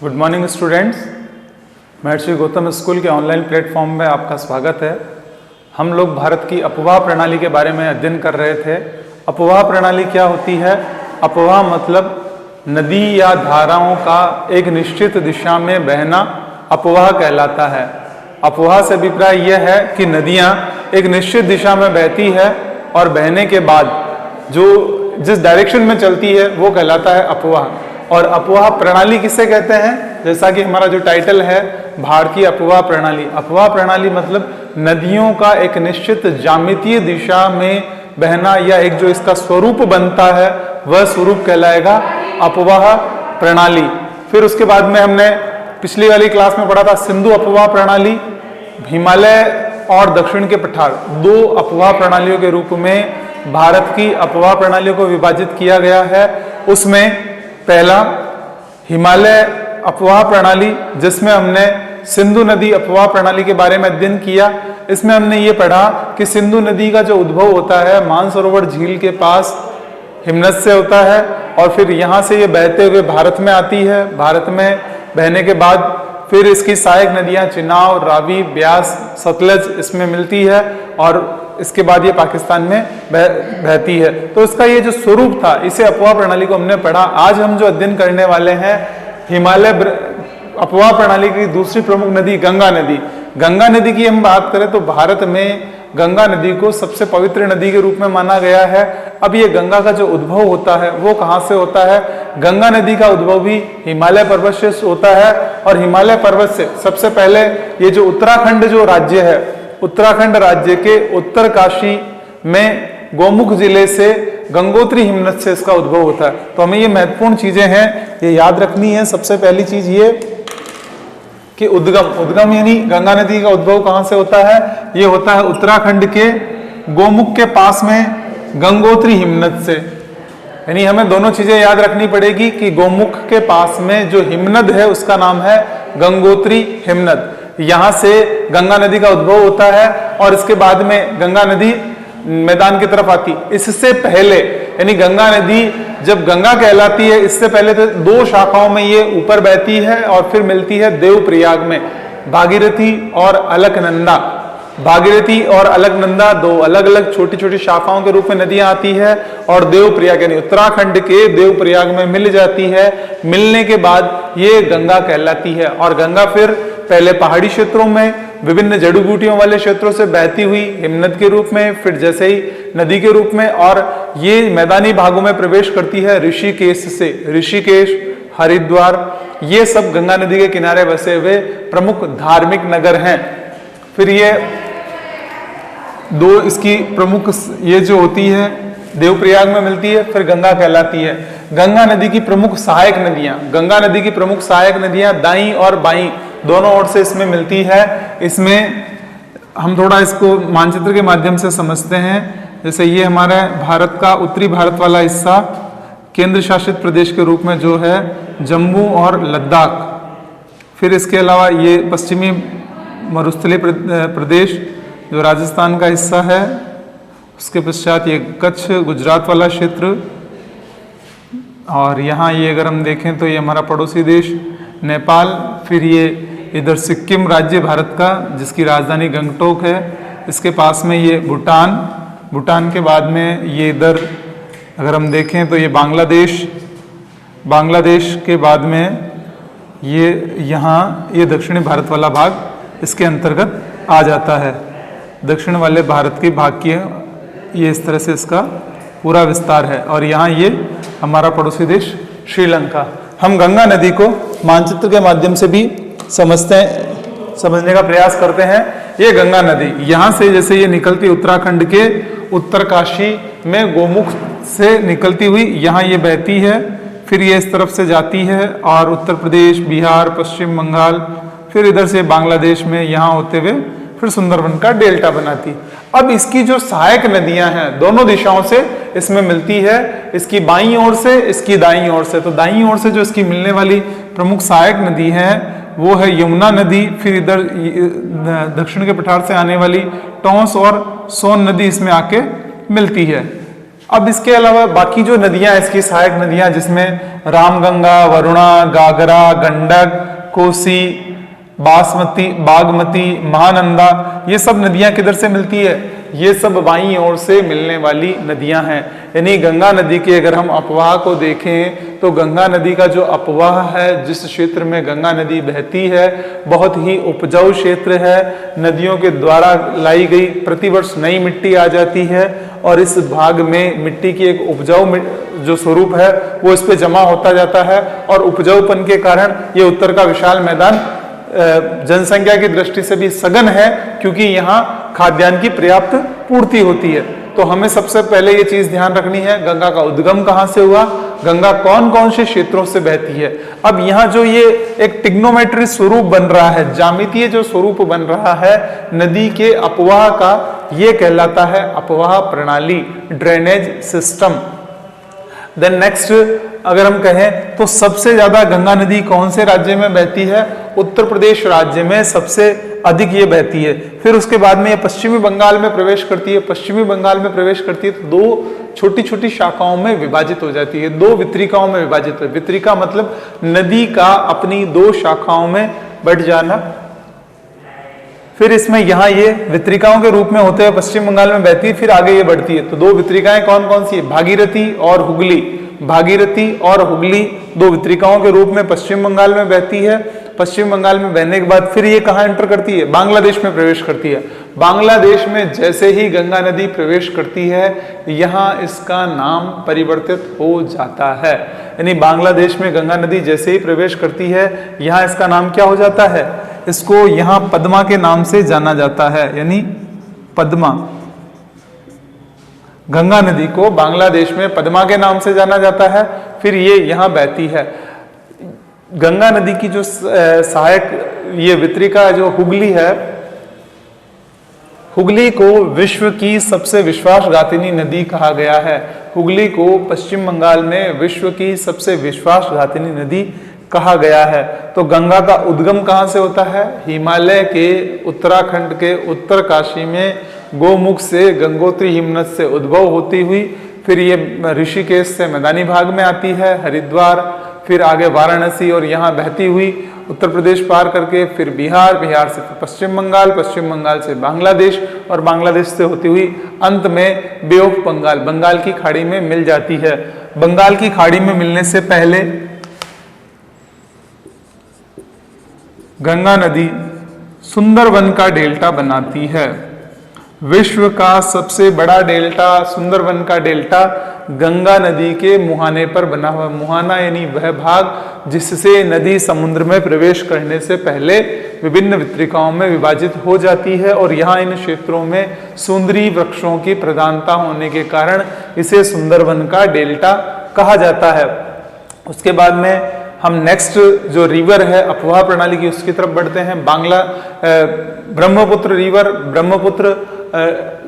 Good morning students, महर्षि Gautam school के online platform में आपका स्वागत है। हम लोग भारत की अपवाह प्रणाली के बारे में अध्ययन कर रहे थे। अपवाह प्रणाली क्या होती है? अपवाह मतलब नदी या धाराओं का एक निश्चित दिशा में बहना अपवाह कहलाता है। अपवाह से अभिप्राय यह है कि नदियाँ एक निश्चित दिशा में बहती है और बहने के बाद जो जिस डायरेक्शन में चलती है वो कहलाता है अपवाह। और अपवाह प्रणाली किसे कहते हैं? जैसा कि हमारा जो टाइटल है भारतीय अपवाह प्रणाली। अपवाह प्रणाली मतलब नदियों का एक निश्चित ज्यामितीय दिशा में बहना या एक जो इसका स्वरूप बनता है वह स्वरूप कहलाएगा अपवाह प्रणाली। फिर उसके बाद में हमने पिछली वाली क्लास में पढ़ा था सिंधु अपवाह प्रणाली। हिमालय और दक्षिण के पठार दो अपवाह प्रणालियों के रूप में भारत की अपवाह प्रणालियों को विभाजित किया गया है। उसमें पहला हिमालय अपवाह प्रणाली, जिसमें हमने सिंधु नदी अपवाह प्रणाली के बारे में अध्ययन किया। इसमें हमने ये पढ़ा कि सिंधु नदी का जो उद्भव होता है मानसरोवर झील के पास हिमनद से होता है और फिर यहाँ से ये बहते हुए भारत में आती है। भारत में बहने के बाद फिर इसकी सहायक नदियाँ चिनाब, रावी, ब्यास, सतलज इसमें मिलती है और इसके बाद ये पाकिस्तान में बहती है। तो इसका ये जो स्वरूप था, इसे अपवाह प्रणाली को हमने पढ़ा। आज हम जो अध्ययन करने वाले हैं हिमालय अपवाह प्रणाली की दूसरी प्रमुख नदी गंगा नदी। गंगा नदी की हम बात करें तो भारत में गंगा नदी को सबसे पवित्र नदी के रूप में माना गया है। अब ये गंगा का जो उद्भव होता है वो कहाँ से होता है? गंगा नदी का उद्भव भी हिमालय पर्वत से होता है और हिमालय पर्वत से सबसे पहले ये जो उत्तराखंड जो राज्य है, उत्तराखंड राज्य के उत्तरकाशी में गोमुख जिले से गंगोत्री हिमनद से इसका उद्भव होता है। तो हमें ये महत्वपूर्ण चीजें हैं, ये याद रखनी है। सबसे पहली चीज ये कि उद्गम यानी गंगा नदी का उद्भव कहाँ से होता है? ये होता है उत्तराखंड के गोमुख के पास में गंगोत्री हिमनद से। यानी हमें दोनों चीजें याद रखनी पड़ेगी कि गोमुख के पास में जो हिमनद है उसका नाम है गंगोत्री हिमनद। यहाँ से गंगा नदी का उद्भव होता है और इसके बाद में गंगा नदी मैदान की तरफ आती। इससे पहले यानी गंगा नदी जब गंगा कहलाती है, इससे पहले तो दो शाखाओं में ये ऊपर बहती है और फिर मिलती है देवप्रयाग में। भागीरथी और अलकनंदा, भागीरथी और अलकनंदा दो अलग अलग छोटी छोटी शाखाओं के रूप में नदियां आती है और देवप्रयाग यानी उत्तराखंड के देवप्रयाग में मिल जाती है। मिलने के बाद ये गंगा कहलाती है और गंगा फिर पहले पहाड़ी क्षेत्रों में विभिन्न जड़ी बूटियों वाले क्षेत्रों से बहती हुई हिमनद के रूप में, फिर जैसे ही नदी के रूप में, और ये मैदानी भागों में प्रवेश करती है ऋषिकेश से। ऋषिकेश, हरिद्वार, ये सब गंगा नदी के किनारे बसे हुए प्रमुख धार्मिक नगर हैं। फिर ये दो इसकी प्रमुख ये जो होती है देवप्रयाग में मिलती है, फिर गंगा कहलाती है। गंगा नदी की प्रमुख सहायक नदियां, गंगा नदी की प्रमुख सहायक नदियां दाईं और बाईं दोनों ओर से इसमें मिलती है। इसमें हम थोड़ा इसको मानचित्र के माध्यम से समझते हैं। जैसे ये हमारा भारत का उत्तरी भारत वाला हिस्सा केंद्र शासित प्रदेश के रूप में जो है जम्मू और लद्दाख। फिर इसके अलावा ये पश्चिमी मरुस्थलीय प्रदेश जो राजस्थान का हिस्सा है। उसके पश्चात ये कच्छ गुजरात वाला क्षेत्र और यहाँ ये अगर हम देखें तो ये हमारा पड़ोसी देश नेपाल। फिर ये इधर सिक्किम राज्य भारत का जिसकी राजधानी गंगटोक है, इसके पास में ये भूटान। भूटान के बाद में ये इधर अगर हम देखें तो ये बांग्लादेश। बांग्लादेश के बाद में ये यहाँ ये दक्षिणी भारत वाला भाग इसके अंतर्गत आ जाता है। दक्षिण वाले भारत के भाग की ये इस तरह से इसका पूरा विस्तार है और यहाँ ये हमारा पड़ोसी देश श्रीलंका। हम गंगा नदी को मानचित्र के माध्यम से भी समझने का प्रयास करते हैं। ये गंगा नदी यहाँ से जैसे ये निकलती उत्तराखंड के उत्तरकाशी में गोमुख से निकलती हुई यहाँ ये बहती है, फिर ये इस तरफ से जाती है और उत्तर प्रदेश, बिहार, पश्चिम बंगाल, फिर इधर से बांग्लादेश में यहाँ होते हुए फिर सुंदरबन का डेल्टा बनाती। अब इसकी जो सहायक नदियां हैं दोनों दिशाओं से इसमें मिलती है, इसकी बाईं ओर से, इसकी दाईं ओर से। तो दाईं ओर से जो इसकी मिलने वाली प्रमुख सहायक नदी है वो है यमुना नदी। फिर इधर दक्षिण के पठार से आने वाली टोंस और सोन नदी इसमें आके मिलती है। अब इसके अलावा बाकी जो नदियां, इसकी सहायक नदियां, जिसमें रामगंगा, वरुणा, गागरा, गंडक, कोसी, बासमती, बागमती, महानंदा, ये सब नदियां किधर से मिलती है? ये सब बाईं ओर से मिलने वाली नदियां हैं। यानी गंगा नदी के अगर हम अपवाह को देखें तो गंगा नदी का जो अपवाह है, जिस क्षेत्र में गंगा नदी बहती है, बहुत ही उपजाऊ क्षेत्र है। नदियों के द्वारा लाई गई प्रतिवर्ष नई मिट्टी आ जाती है और इस भाग में मिट्टी की एक उपजाऊ जो स्वरूप है वो इस पे जमा होता जाता है और उपजाऊपन के कारण ये उत्तर का विशाल मैदान जनसंख्या की दृष्टि से भी सघन है, क्योंकि यहाँ खाद्यान्न की पर्याप्त पूर्ति होती है। तो हमें सबसे पहले ये चीज ध्यान रखनी है, गंगा का उद्गम कहाँ से हुआ, गंगा कौन कौन से क्षेत्रों से बहती है। अब यहाँ जो ये एक टिग्नोमेट्री स्वरूप बन रहा है, ज्यामितीय जो स्वरूप बन रहा है नदी के अपवाह का, ये कहलाता है अपवाह प्रणाली, ड्रेनेज सिस्टम। देन नेक्स्ट अगर हम कहें तो सबसे ज्यादा गंगा नदी कौन से राज्य में बहती है? उत्तर प्रदेश राज्य में सबसे अधिक ये बहती है। फिर उसके बाद में ये पश्चिमी बंगाल में प्रवेश करती है। पश्चिमी बंगाल में प्रवेश करती है तो दो छोटी छोटी शाखाओं में विभाजित हो जाती है, दो वितरिकाओं में विभाजित हो। वितरिका मतलब नदी का अपनी दो शाखाओं में बट जाना। फिर इसमें यहाँ ये वितरिकाओं के रूप में होते हुए पश्चिम बंगाल में बहती है, फिर आगे ये बढ़ती है। तो दो वितरिकाएं कौन कौन सी है? भागीरथी और हुगली। भागीरथी और हुगली दो वितरिकाओं के रूप में पश्चिम बंगाल में बहती है। पश्चिम बंगाल में बहने के बाद फिर ये कहाँ एंटर करती है? बांग्लादेश में प्रवेश करती है। बांग्लादेश में जैसे ही गंगा नदी प्रवेश करती है, यहाँ इसका नाम परिवर्तित हो जाता है। यानी बांग्लादेश में गंगा नदी जैसे ही प्रवेश करती है, यहाँ इसका नाम क्या हो जाता है? इसको यहाँ पद्मा के नाम से जाना जाता है, यानी पद्मा। गंगा नदी को बांग्लादेश में पद्मा के नाम से जाना जाता है। फिर ये यहाँ बहती है। गंगा नदी की जो सहायक ये वितरिका जो हुगली है, हुगली को विश्व की सबसे विश्वासघातिनी नदी कहा गया है। हुगली को पश्चिम बंगाल में विश्व की सबसे विश्वासघातिनी नदी कहा गया है। तो गंगा का उद्गम कहाँ से होता है? हिमालय के उत्तराखंड के उत्तरकाशी में गोमुख से गंगोत्री हिमनद से उद्भव होती हुई फिर ये ऋषिकेश से मैदानी भाग में आती है, हरिद्वार, फिर आगे वाराणसी और यहाँ बहती हुई उत्तर प्रदेश पार करके फिर बिहार, बिहार से पश्चिम बंगाल, पश्चिम बंगाल से बांग्लादेश और बांग्लादेश से होती हुई अंत में बे ऑफ बंगाल, बंगाल की खाड़ी में मिल जाती है। बंगाल की खाड़ी में मिलने से पहले गंगा नदी सुंदरवन का डेल्टा बनाती है। विश्व का सबसे बड़ा डेल्टा, सुंदरवन का डेल्टा गंगा नदी के मुहाने पर बना हुआ। मुहाना यानी वह भाग जिससे नदी समुद्र में प्रवेश करने से पहले विभिन्न वितरिकाओं में विभाजित हो जाती है और यहाँ इन क्षेत्रों में सुंदरी वृक्षों की प्रधानता होने के कारण इसे सुंदरवन का डेल्टा कहा जाता है। उसके बाद में हम नेक्स्ट जो रिवर है अपवाह प्रणाली की उसकी तरफ बढ़ते हैं। ब्रह्मपुत्र रिवर, ब्रह्मपुत्र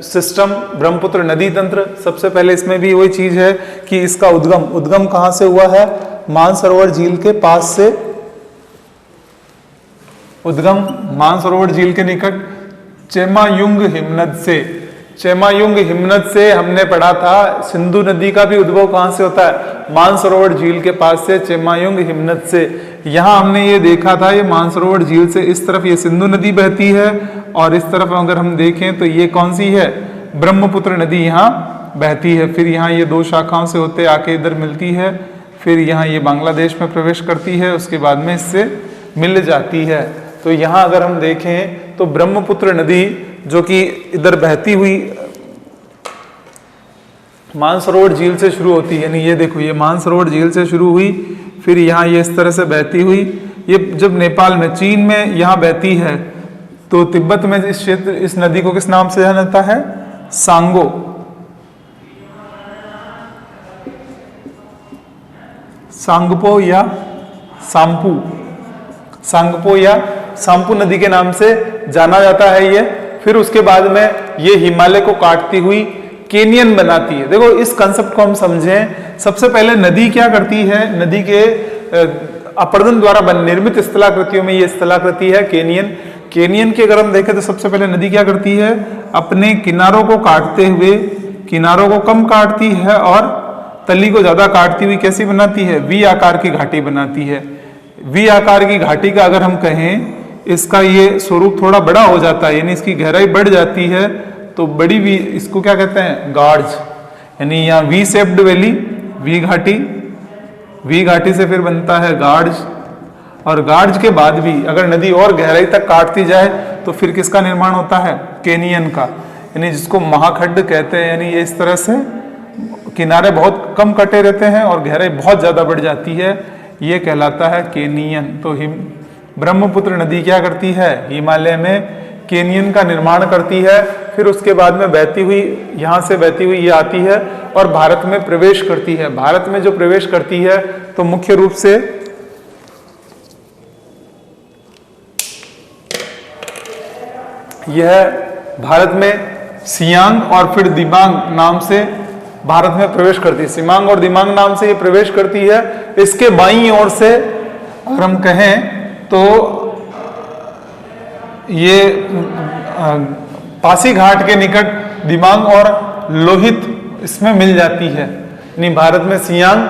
सिस्टम, ब्रह्मपुत्र नदी तंत्र। सबसे पहले इसमें भी वही चीज है कि इसका उद्गम कहां से हुआ है? मानसरोवर झील के पास से उद्गम, मानसरोवर झील के निकट चेमायुंग हिमनद से। चेमायुंग हिमनद से हमने पढ़ा था। सिंधु नदी का भी उद्भव कहां से होता है? मानसरोवर झील के पास से, चेमायुंग हिमनद से। यहां हमने ये देखा था, ये मानसरोवर झील से इस तरफ ये सिंधु नदी बहती है और इस तरफ अगर हम देखें तो ये कौन सी है? ब्रह्मपुत्र नदी यहाँ बहती है। फिर यहाँ ये दो शाखाओं से होते आके इधर मिलती है, फिर यहाँ ये बांग्लादेश में प्रवेश करती है, उसके बाद में इससे मिल जाती है। तो यहाँ अगर हम देखें तो ब्रह्मपुत्र नदी जो कि इधर बहती हुई मानसरोवर झील से शुरू होती है, यानी ये देखो ये मानसरोवर झील से शुरू हुई, फिर यहाँ ये इस तरह से बहती हुई, ये जब नेपाल में, चीन में यहाँ बहती है तो तिब्बत में इस क्षेत्र, इस नदी को किस नाम से जाना जाता है? सांगो। सांगपो या सांपू, सांगपो या सांपू नदी के नाम से जाना जाता है ये। फिर उसके बाद में ये हिमालय को काटती हुई केनियन बनाती है। देखो इस कंसेप्ट को हम समझें। सबसे पहले नदी क्या करती है? नदी के अपर्दन द्वारा निर्मित स्थलाकृतियों में ये स्थलाकृति है केनियन। केनियन की अगर हम देखें तो सबसे पहले नदी क्या करती है? अपने किनारों को काटते हुए किनारों को कम काटती है और तली को ज्यादा काटती हुई कैसी बनाती है, वी आकार की घाटी बनाती है। वी आकार की घाटी का अगर हम कहें, इसका ये स्वरूप थोड़ा बड़ा हो जाता है, यानी इसकी गहराई बढ़ जाती है, तो बड़ी वी, इसको क्या कहते हैं, गार्ज। यानी यहाँ वी शेप्ड वैली, वी घाटी, वी घाटी से फिर बनता है गार्ज, और गार्ज के बाद भी अगर नदी और गहराई तक काटती जाए तो फिर किसका निर्माण होता है, कैनियन का, यानी जिसको महाखड्ड कहते हैं। यानी ये इस तरह से किनारे बहुत कम कटे रहते हैं और गहराई बहुत ज्यादा बढ़ जाती है, ये कहलाता है कैनियन। तो ब्रह्मपुत्र नदी क्या करती है, हिमालय में कैनियन का निर्माण करती है, फिर उसके बाद में बहती हुई, यहाँ से बहती हुई ये आती है और भारत में प्रवेश करती है। भारत में जो प्रवेश करती है तो मुख्य रूप से यह भारत में सियांग और फिर दिबांग नाम से भारत में प्रवेश करती है। सिमांग और दिमांग नाम से ये प्रवेश करती है। इसके बाईं ओर से अगर हम कहें तो ये पासी घाट के निकट दिबांग और लोहित इसमें मिल जाती है। यानी भारत में सियांग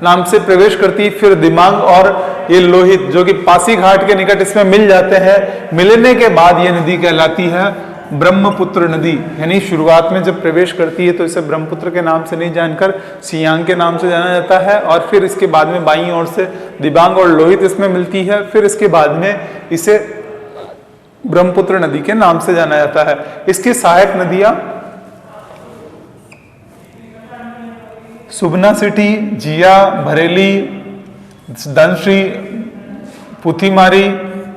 नाम से प्रवेश करती, फिर दिबांग और ये लोहित जो कि पासी घाट के निकट इसमें मिल जाते हैं। मिलने के बाद ये नदी कहलाती है ब्रह्मपुत्र नदी। यानी शुरुआत में जब प्रवेश करती है तो इसे ब्रह्मपुत्र के नाम से नहीं जानकर सियांग के नाम से जाना जाता है, और फिर इसके बाद में बाईं ओर से दिबांग और लोहित इसमें मिलती है, फिर इसके बाद में इसे ब्रह्मपुत्र नदी के नाम से जाना जाता है। इसकी सहायक नदियां सुबना सिटी, जिया, भरेली, दंश्री, पुथीमारी,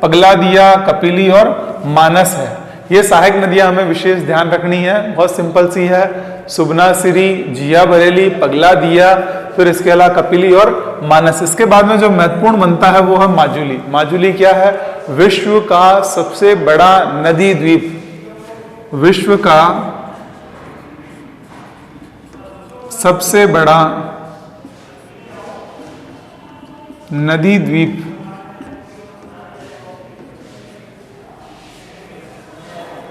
पगलादिया, कपिली और मानस है। ये सहायक नदियां हमें विशेष ध्यान रखनी है, बहुत सिंपल सी है। सुबना सिरी, जिया भरेली, पगलादिया, फिर इसके अलावा कपिली और मानस। इसके बाद में जो महत्वपूर्ण बनता है वो है माजुली। माजुली क्या है, विश्व का सबसे बड़ा नदी द्वीप। विश्व का सबसे बड़ा नदी द्वीप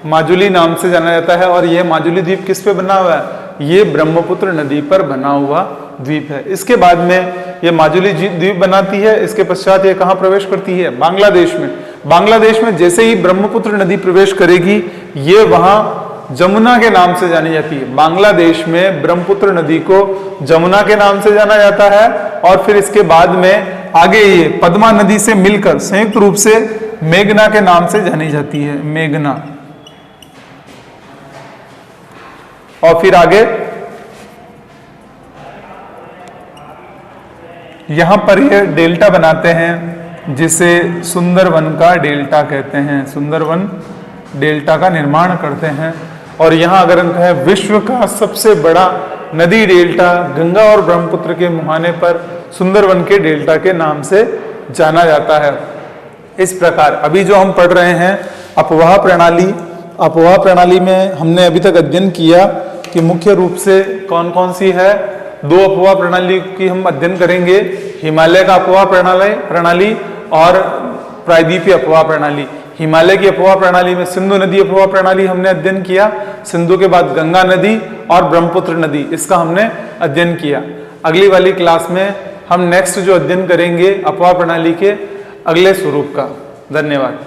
माजुली नाम से जाना जाता है। और यह माजुली द्वीप किस पे बना हुआ है, ये ब्रह्मपुत्र नदी पर बना हुआ द्वीप है। इसके बाद में ये माजुली द्वीप बनाती है, इसके पश्चात ये कहाँ प्रवेश करती है, बांग्लादेश में। बांग्लादेश में जैसे ही ब्रह्मपुत्र नदी प्रवेश करेगी ये वहां जमुना के नाम से जानी जाती है। बांग्लादेश में ब्रह्मपुत्र नदी को जमुना के नाम से जाना जाता है, और फिर इसके बाद में आगे ये पद्मा नदी से मिलकर संयुक्त रूप से मेघना के नाम से जानी जाती है, मेघना। और फिर आगे यहां पर ये डेल्टा बनाते हैं जिसे सुंदरवन का डेल्टा कहते हैं। सुंदरवन डेल्टा का निर्माण करते हैं। और यहां अगर हम कहें विश्व का सबसे बड़ा नदी डेल्टा गंगा और ब्रह्मपुत्र के मुहाने पर सुंदरवन के डेल्टा के नाम से जाना जाता है। इस प्रकार अभी जो हम पढ़ रहे हैं अपवाह प्रणाली, अपवाह प्रणाली में हमने अभी तक अध्ययन किया कि मुख्य रूप से कौन कौन सी है। दो अपवाह प्रणाली की हम अध्ययन करेंगे, हिमालय का अपवाह प्रणाली और प्रायद्वीपीय अपवाह प्रणाली। हिमालय की अपवाह प्रणाली में सिंधु नदी अपवाह प्रणाली हमने अध्ययन किया, सिंधु के बाद गंगा नदी और ब्रह्मपुत्र नदी, इसका हमने अध्ययन किया। अगली वाली क्लास में हम नेक्स्ट जो अध्ययन करेंगे अपवाह प्रणाली के अगले स्वरूप का। धन्यवाद।